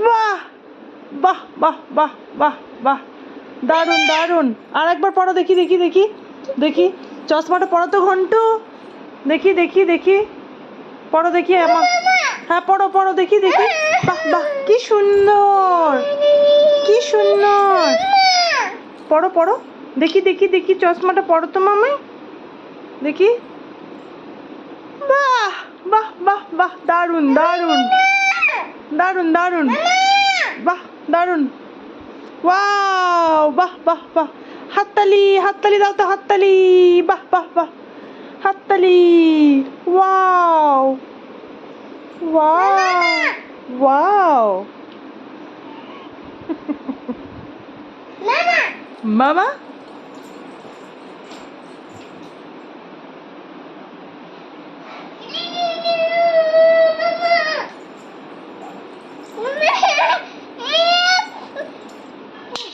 বাহ বাহ বাহ বাহ বাহ বাহ, দারুণ দারুণ। আর একবার পড়ো দেখি দেখি দেখি দেখি, চশমাটা পড়ো তো ঘন্টু, দেখি দেখি দেখি, পড়ো দেখি আমার। হ্যাঁ পড়ো পড়ো দেখি দেখি, বাহ বাহ, কি সুন্দর কি সুন্দর, পড়ো পড়ো দেখি দেখি দেখি, চশমাটা পড়ো তো মামাই, দেখি। বাহ বাহ বাহ বাহ, দারুণ দারুণ দারুণ দারুণ, বাহ দারুণ, ওয়াও, বাহ বাহ বাহ, হাততালি হাততালি দাও তো, হাততালি, বাহ বাহ বাহ, হাততালি, ওয়াও ওয়াও ওয়াও। মামা